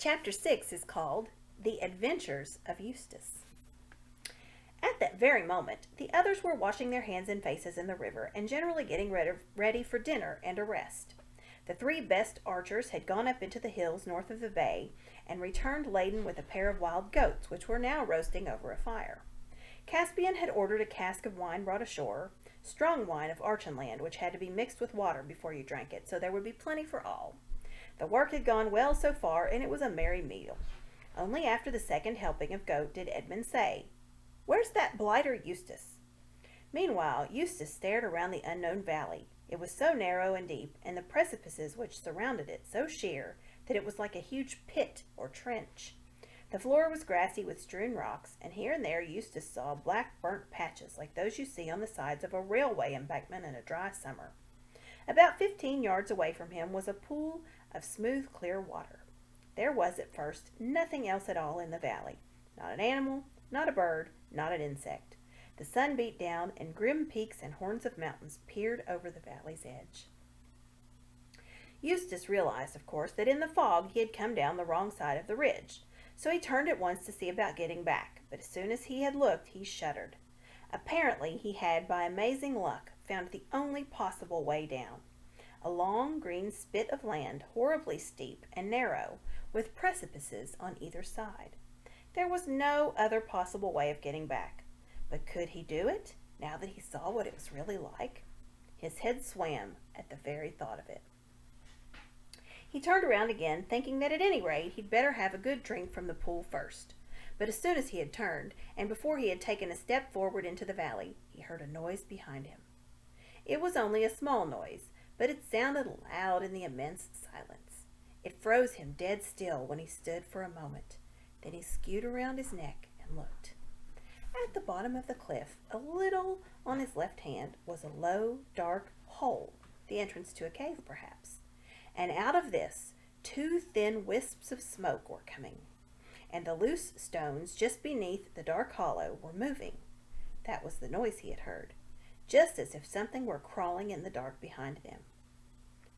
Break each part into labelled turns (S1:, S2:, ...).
S1: Chapter 6 is called The Adventures of Eustace. At that very moment, the others were washing their hands and faces in the river and generally getting ready for dinner and a rest. The three best archers had gone up into the hills north of the bay and returned laden with a pair of wild goats, which were now roasting over a fire. Caspian had ordered a cask of wine brought ashore, strong wine of Archenland, which had to be mixed with water before you drank it, so there would be plenty for all. The work had gone well so far, and it was a merry meal. Only after the second helping of goat did Edmund say, "Where's that blighter Eustace?" Meanwhile, Eustace stared around the unknown valley. It was so narrow and deep, and the precipices which surrounded it so sheer, that it was like a huge pit or trench. The floor was grassy with strewn rocks, and here and there Eustace saw black burnt patches like those you see on the sides of a railway embankment in a dry summer. About 15 yards away from him was a pool of smooth, clear water. There was at first nothing else at all in the valley. Not an animal, not a bird, not an insect. The sun beat down, and grim peaks and horns of mountains peered over the valley's edge. Eustace realized, of course, that in the fog he had come down the wrong side of the ridge, so he turned at once to see about getting back, but as soon as he had looked, he shuddered. Apparently he had, by amazing luck, found the only possible way down. A long green spit of land, horribly steep and narrow, with precipices on either side. There was no other possible way of getting back. But could he do it, now that he saw what it was really like? His head swam at the very thought of it. He turned around again, thinking that at any rate he'd better have a good drink from the pool first. But as soon as he had turned, and before he had taken a step forward into the valley, he heard a noise behind him. It was only a small noise, but it sounded loud in the immense silence. It froze him dead still when he stood for a moment. Then he skewed around his neck and looked. At the bottom of the cliff, a little on his left hand, was a low, dark hole, the entrance to a cave perhaps. And out of this, two thin wisps of smoke were coming, and the loose stones just beneath the dark hollow were moving. That was the noise he had heard, just as if something were crawling in the dark behind them.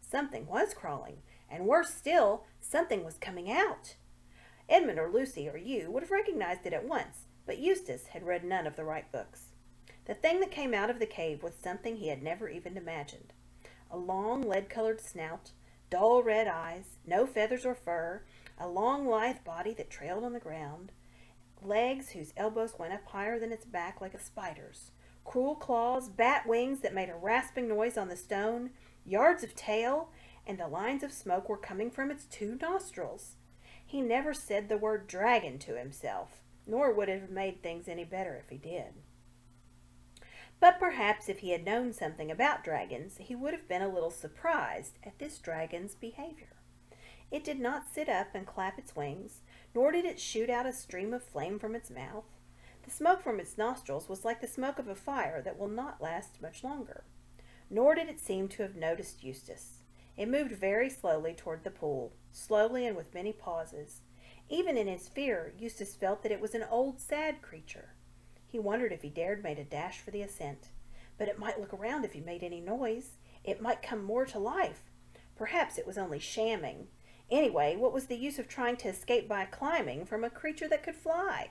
S1: Something was crawling, and worse still, something was coming out. Edmund or Lucy or you would have recognized it at once, but Eustace had read none of the right books. The thing that came out of the cave was something he had never even imagined. A long lead-colored snout, dull red eyes, no feathers or fur, a long lithe body that trailed on the ground, legs whose elbows went up higher than its back like a spider's, cruel claws, bat wings that made a rasping noise on the stone, yards of tail, and the lines of smoke were coming from its two nostrils. He never said the word dragon to himself, nor would it have made things any better if he did. But perhaps if he had known something about dragons, he would have been a little surprised at this dragon's behavior. It did not sit up and clap its wings, nor did it shoot out a stream of flame from its mouth. The smoke from its nostrils was like the smoke of a fire that will not last much longer. Nor did it seem to have noticed Eustace. It moved very slowly toward the pool, slowly and with many pauses. Even in his fear, Eustace felt that it was an old, sad creature. He wondered if he dared make a dash for the ascent. But it might look around if he made any noise. It might come more to life. Perhaps it was only shamming. Anyway, what was the use of trying to escape by climbing from a creature that could fly?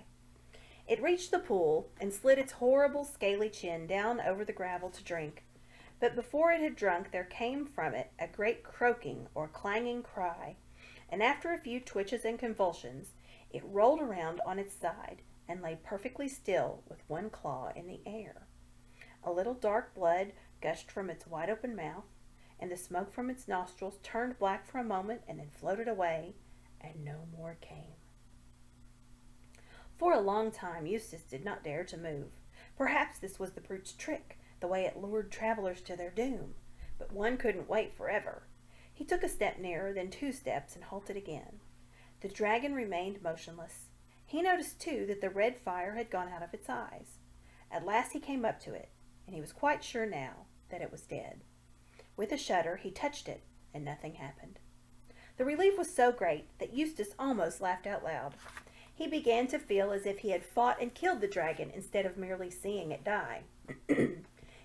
S1: It reached the pool and slid its horrible, scaly chin down over the gravel to drink. But before it had drunk, there came from it a great croaking or clanging cry, and after a few twitches and convulsions, it rolled around on its side and lay perfectly still with one claw in the air. A little dark blood gushed from its wide-open mouth, and the smoke from its nostrils turned black for a moment and then floated away, and no more came. For a long time Eustace did not dare to move. Perhaps this was the brute's trick, the way it lured travelers to their doom. But one couldn't wait forever. He took a step nearer, then 2 steps, and halted again. The dragon remained motionless. He noticed, too, that the red fire had gone out of its eyes. At last he came up to it, and he was quite sure now that it was dead. With a shudder, he touched it, and nothing happened. The relief was so great that Eustace almost laughed out loud. He began to feel as if he had fought and killed the dragon instead of merely seeing it die.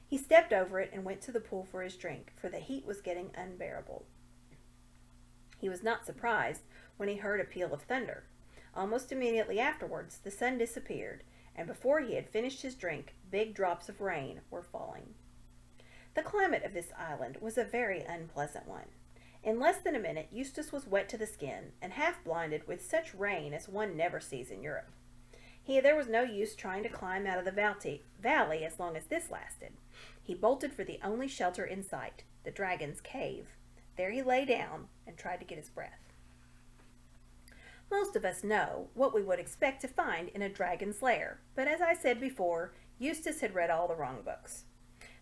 S1: He stepped over it and went to the pool for his drink, for the heat was getting unbearable. He was not surprised when he heard a peal of thunder. Almost immediately afterwards, the sun disappeared, and before he had finished his drink, big drops of rain were falling. The climate of this island was a very unpleasant one. In less than a minute, Eustace was wet to the skin and half blinded with such rain as one never sees in Europe. There was no use trying to climb out of the valley as long as this lasted. He bolted for the only shelter in sight, the dragon's cave. There he lay down and tried to get his breath. Most of us know what we would expect to find in a dragon's lair, but as I said before, Eustace had read all the wrong books.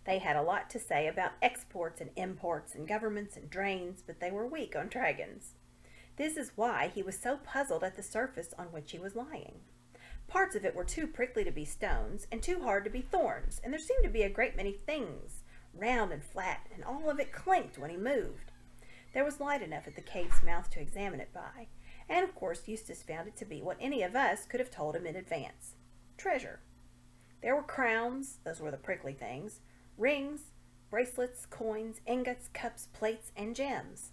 S1: They had a lot to say about exports and imports and governments and drains, but they were weak on dragons. This is why he was so puzzled at the surface on which he was lying. Parts of it were too prickly to be stones and too hard to be thorns, and there seemed to be a great many things, round and flat, and all of it clinked when he moved. There was light enough at the cave's mouth to examine it by, and of course Eustace found it to be what any of us could have told him in advance. Treasure. There were crowns, those were the prickly things, rings, bracelets, coins, ingots, cups, plates, and gems.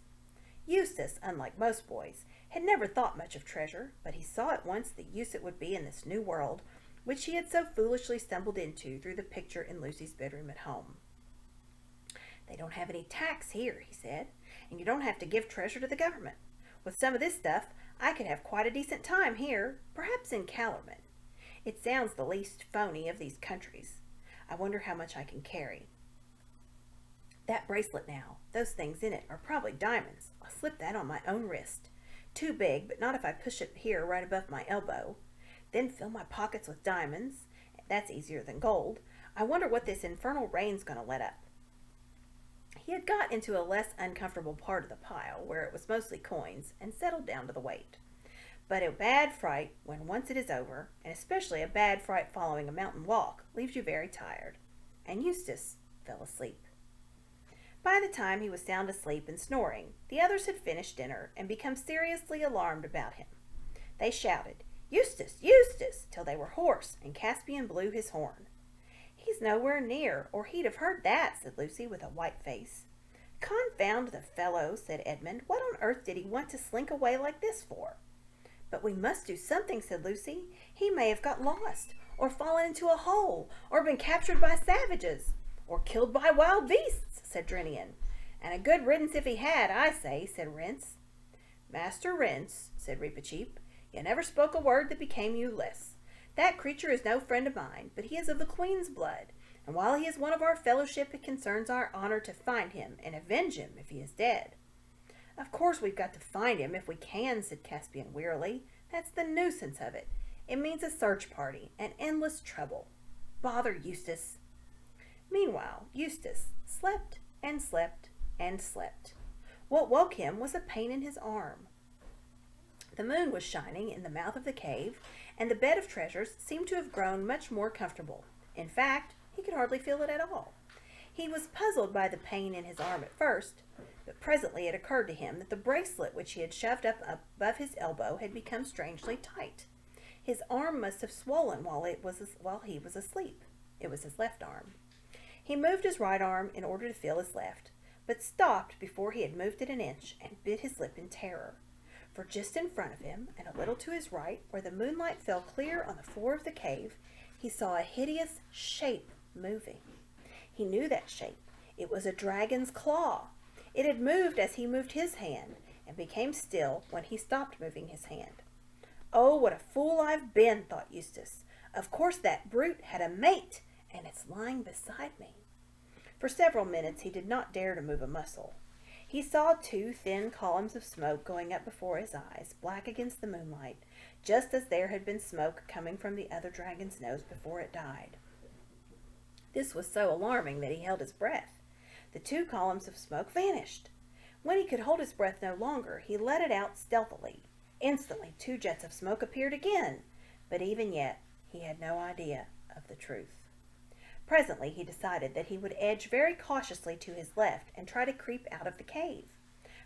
S1: Eustace, unlike most boys, had never thought much of treasure, but he saw at once the use it would be in this new world, which he had so foolishly stumbled into through the picture in Lucy's bedroom at home. "They don't have any tax here," he said, "and you don't have to give treasure to the government. With some of this stuff, I could have quite a decent time here, perhaps in Calormen. It sounds the least phony of these countries. I wonder how much I can carry. That bracelet now, those things in it are probably diamonds. I'll slip that on my own wrist. Too big, but not if I push it here right above my elbow. Then fill my pockets with diamonds. That's easier than gold. I wonder what this infernal rain's going to let up." He had got into a less uncomfortable part of the pile, where it was mostly coins, and settled down to the weight. But a bad fright, when once it is over, and especially a bad fright following a mountain walk, leaves you very tired. And Eustace fell asleep. By the time he was sound asleep and snoring, the others had finished dinner and become seriously alarmed about him. They shouted, "Eustace! Eustace!" till they were hoarse, and Caspian blew his horn. "He's nowhere near, or he'd have heard that," said Lucy with a white face. "Confound the fellow," said Edmund. "What on earth did he want to slink away like this for?" "But we must do something," said Lucy. "He may have got lost, or fallen into a hole, or been captured by savages, or killed by wild beasts," said Drinian. "And a good riddance if he had, I say," said Rents. "Master Rents," said Reepicheep, "you never spoke a word that became you less. That creature is no friend of mine, but he is of the Queen's blood, and while he is one of our fellowship, it concerns our honor to find him and avenge him if he is dead." "Of course we've got to find him if we can," said Caspian wearily. "That's the nuisance of it. It means a search party and endless trouble. Bother Eustace." Meanwhile, Eustace slept and slept and slept. What woke him was a pain in his arm. The moon was shining in the mouth of the cave, and the bed of treasures seemed to have grown much more comfortable. In fact, he could hardly feel it at all. He was puzzled by the pain in his arm at first, but presently it occurred to him that the bracelet which he had shoved up above his elbow had become strangely tight. His arm must have swollen while he was asleep. It was his left arm. He moved his right arm in order to feel his left, but stopped before he had moved it an inch and bit his lip in terror. For just in front of him, and a little to his right, where the moonlight fell clear on the floor of the cave, he saw a hideous shape moving. He knew that shape. It was a dragon's claw. It had moved as he moved his hand, and became still when he stopped moving his hand. "Oh, what a fool I've been," thought Eustace. "Of course that brute had a mate, and it's lying beside me." For several minutes he did not dare to move a muscle. He saw two thin columns of smoke going up before his eyes, black against the moonlight, just as there had been smoke coming from the other dragon's nose before it died. This was so alarming that he held his breath. The two columns of smoke vanished. When he could hold his breath no longer, he let it out stealthily. Instantly, two jets of smoke appeared again, but even yet he had no idea of the truth. Presently he decided that he would edge very cautiously to his left and try to creep out of the cave.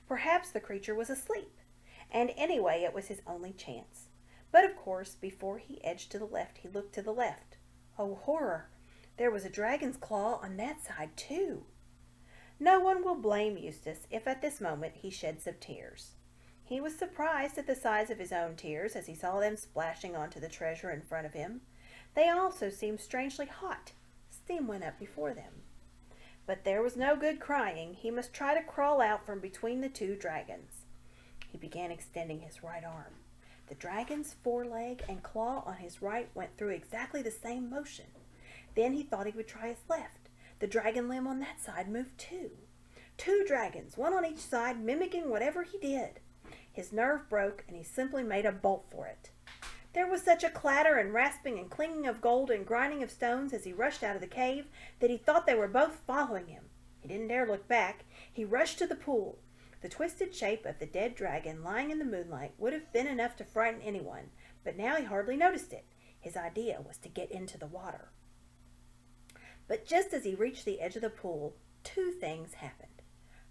S1: Perhaps the creature was asleep, and anyway it was his only chance. But of course, before he edged to the left, he looked to the left. Oh, horror! There was a dragon's claw on that side, too. No one will blame Eustace if at this moment he shed some tears. He was surprised at the size of his own tears as he saw them splashing onto the treasure in front of him. They also seemed strangely hot. Steam went up before them. But there was no good crying. He must try to crawl out from between the two dragons. He began extending his right arm. The dragon's foreleg and claw on his right went through exactly the same motion. Then he thought he would try his left. The dragon limb on that side moved too. 2 dragons, one on each side, mimicking whatever he did. His nerve broke, and he simply made a bolt for it. There was such a clatter and rasping and clinging of gold and grinding of stones as he rushed out of the cave that he thought they were both following him. He didn't dare look back. He rushed to the pool. The twisted shape of the dead dragon lying in the moonlight would have been enough to frighten anyone, but now he hardly noticed it. His idea was to get into the water. But just as he reached the edge of the pool, 2 things happened.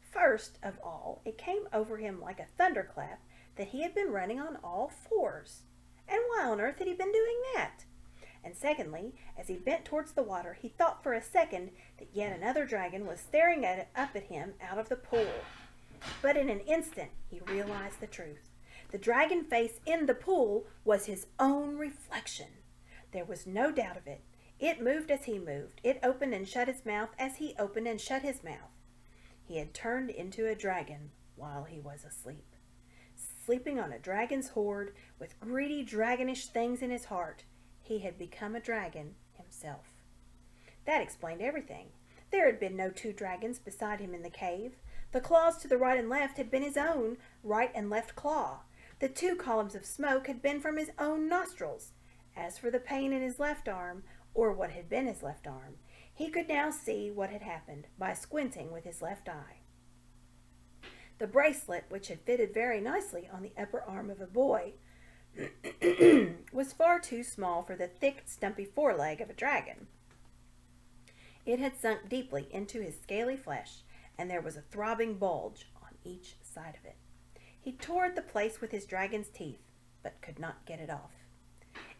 S1: First of all, it came over him like a thunderclap that he had been running on all 4s. And why on earth had he been doing that? And secondly, as he bent towards the water, he thought for a second that yet another dragon was staring up at him out of the pool. But in an instant, he realized the truth. The dragon face in the pool was his own reflection. There was no doubt of it. It moved as he moved. It opened and shut its mouth as he opened and shut his mouth. He had turned into a dragon while he was asleep. Sleeping on a dragon's hoard with greedy dragonish things in his heart, he had become a dragon himself. That explained everything. There had been no 2 dragons beside him in the cave. The claws to the right and left had been his own right and left claw. The 2 columns of smoke had been from his own nostrils. As for the pain in his left arm, or what had been his left arm, he could now see what had happened by squinting with his left eye. The bracelet, which had fitted very nicely on the upper arm of a boy, was far too small for the thick, stumpy foreleg of a dragon. It had sunk deeply into his scaly flesh, and there was a throbbing bulge on each side of it. He tore at the place with his dragon's teeth, but could not get it off.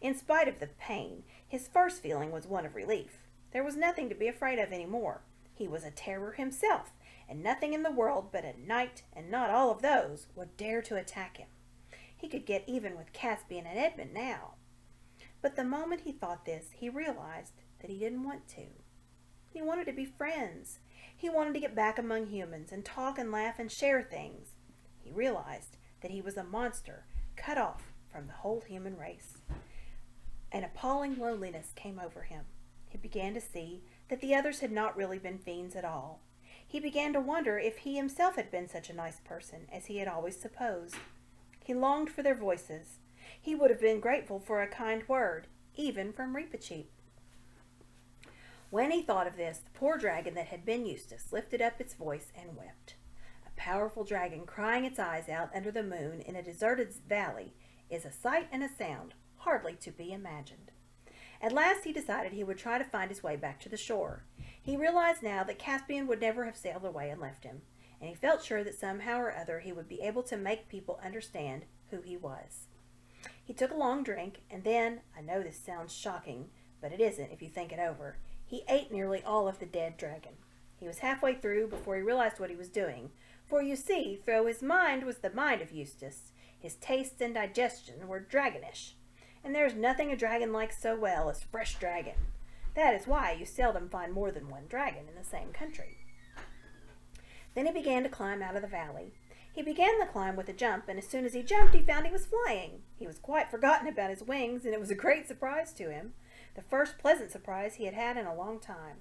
S1: In spite of the pain, his first feeling was one of relief. There was nothing to be afraid of any more. He was a terror himself, and nothing in the world but a knight, and not all of those, would dare to attack him. He could get even with Caspian and Edmund now. But the moment he thought this, he realized that he didn't want to. He wanted to be friends. He wanted to get back among humans and talk and laugh and share things. He realized that he was a monster cut off from the whole human race. An appalling loneliness came over him. He began to see that the others had not really been fiends at all. He began to wonder if he himself had been such a nice person as he had always supposed. He longed for their voices. He would have been grateful for a kind word, even from Reepicheep. When he thought of this, the poor dragon that had been Eustace lifted up its voice and wept. A powerful dragon crying its eyes out under the moon in a deserted valley is a sight and a sound hardly to be imagined. At last he decided he would try to find his way back to the shore. He realized now that Caspian would never have sailed away and left him, and he felt sure that somehow or other he would be able to make people understand who he was. He took a long drink, and then, I know this sounds shocking, but it isn't if you think it over, he ate nearly all of the dead dragon. He was halfway through before he realized what he was doing, for you see, though his mind was the mind of Eustace, his tastes and digestion were dragonish. And there is nothing a dragon likes so well as fresh dragon. That is why you seldom find more than one dragon in the same country. Then he began to climb out of the valley. He began the climb with a jump, and as soon as he jumped, he found he was flying. He was quite forgotten about his wings, and it was a great surprise to him, the first pleasant surprise he had had in a long time.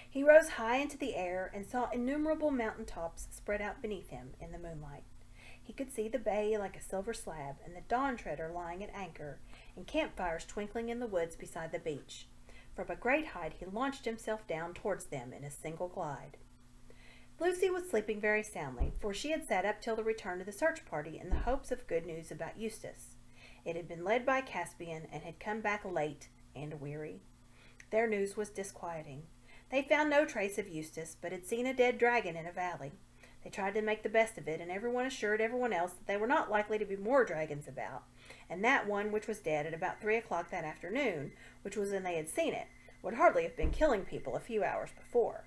S1: He rose high into the air and saw innumerable mountain tops spread out beneath him in the moonlight. He could see the bay like a silver slab, and the dawn treader lying at anchor, and campfires twinkling in the woods beside the beach. From a great height he launched himself down towards them in a single glide. Lucy was sleeping very soundly, for she had sat up till the return of the search party in the hopes of good news about Eustace. It had been led by Caspian, and had come back late and weary. Their news was disquieting. They found no trace of Eustace, but had seen a dead dragon in a valley. They tried to make the best of it, and everyone assured everyone else that there were not likely to be more dragons about, and that one which was dead at about 3 o'clock that afternoon, which was when they had seen it, would hardly have been killing people a few hours before.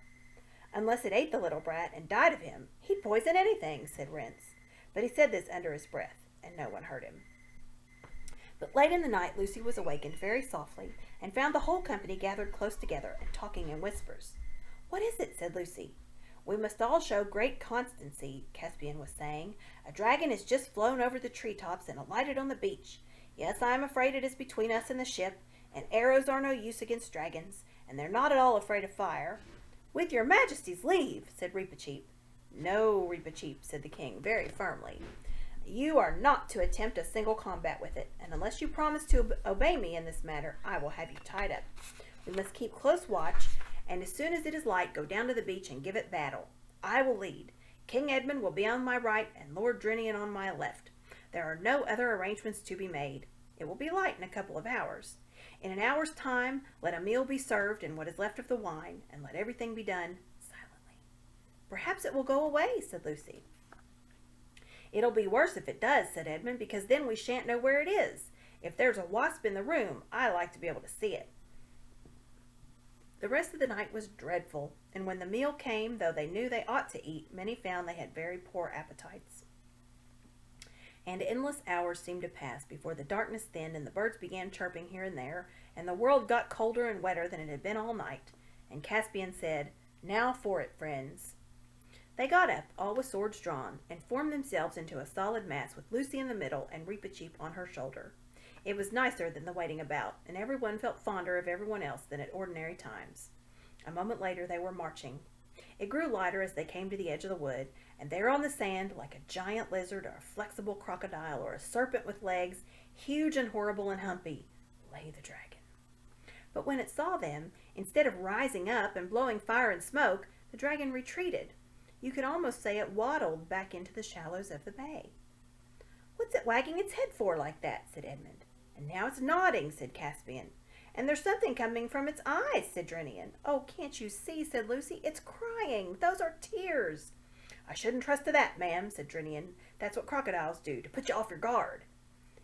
S1: Unless it ate the little brat and died of him, he'd poison anything, said Rents. but he said this under his breath, and no one heard him. But late in the night Lucy was awakened very softly, and found the whole company gathered close together and talking in whispers. "What is it?" said Lucy. "We must all show great constancy," Caspian was saying. "A dragon has just flown over the treetops and alighted on the beach. Yes, I am afraid it is between us and the ship, and arrows are no use against dragons, and they're not at all afraid of fire." "With your majesty's leave," said Reepicheep. "No, Reepicheep," said the king very firmly. "You are not to attempt a single combat with it, and unless you promise to obey me in this matter, I will have you tied up. We must keep close watch, and as soon as it is light, go down to the beach and give it battle. I will lead. King Edmund will be on my right, and Lord Drinian on my left. There are no other arrangements to be made. It will be light in a couple of hours. In an hour's time, let a meal be served and what is left of the wine, and let everything be done silently." "Perhaps it will go away," said Lucy. "It'll be worse if it does," said Edmund, "because then we shan't know where it is. If there's a wasp in the room, I like to be able to see it." The rest of the night was dreadful, and when the meal came, though they knew they ought to eat, many found they had very poor appetites. And endless hours seemed to pass before the darkness thinned and the birds began chirping here and there, and the world got colder and wetter than it had been all night, and Caspian said, "Now for it, friends." They got up, all with swords drawn, and formed themselves into a solid mass with Lucy in the middle and Reepicheep on her shoulder. It was nicer than the waiting about, and everyone felt fonder of everyone else than at ordinary times. A moment later they were marching. It grew lighter as they came to the edge of the wood, and there on the sand, like a giant lizard or a flexible crocodile or a serpent with legs, huge and horrible and humpy, lay the dragon. But when it saw them, instead of rising up and blowing fire and smoke, the dragon retreated. You could almost say it waddled back into the shallows of the bay. "What's it wagging its head for like that?" said Edmund. "And now it's nodding," said Caspian. "And there's something coming from its eyes," said Drinian. "Oh, can't you see?" said Lucy. "It's crying. Those are tears." "I shouldn't trust to that, ma'am," said Drinian. "That's what crocodiles do, to put you off your guard."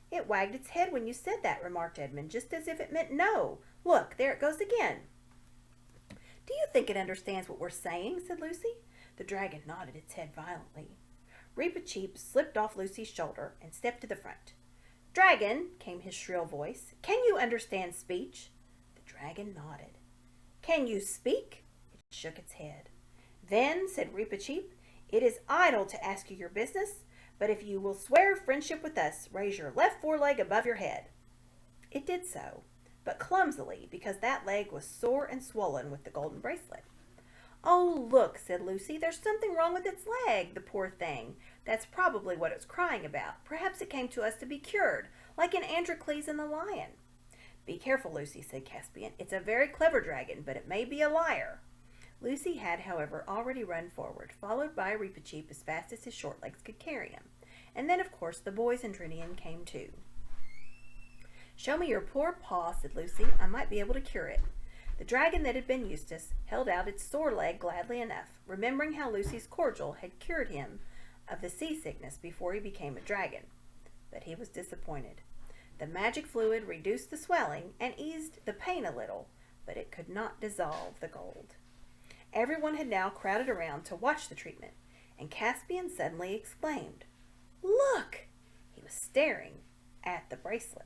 S1: "It wagged its head when you said that," remarked Edmund, "just as if it meant no. Look, there it goes again." "Do you think it understands what we're saying?" said Lucy. The dragon nodded its head violently. Reepicheep slipped off Lucy's shoulder and stepped to the front. "Dragon," came his shrill voice, "can you understand speech?" The dragon nodded. "Can you speak?" It shook its head. "Then," said Reepicheep, "it is idle to ask you your business, but if you will swear friendship with us, raise your left foreleg above your head." It did so, but clumsily, because that leg was sore and swollen with the golden bracelet. "Oh, look," said Lucy, "there's something wrong with its leg, the poor thing. That's probably what it's crying about. Perhaps it came to us to be cured, like in Androcles and the lion." "Be careful, Lucy," said Caspian. "It's a very clever dragon, but it may be a liar." Lucy had, however, already run forward, followed by Reepicheep as fast as his short legs could carry him. And then, of course, the boys and Drinian came too. "Show me your poor paw," said Lucy. "I might be able to cure it." The dragon that had been Eustace held out its sore leg gladly enough, remembering how Lucy's cordial had cured him of the seasickness before he became a dragon. But he was disappointed. The magic fluid reduced the swelling and eased the pain a little, but it could not dissolve the gold. Everyone had now crowded around to watch the treatment, and Caspian suddenly exclaimed, "Look!" He was staring at the bracelet.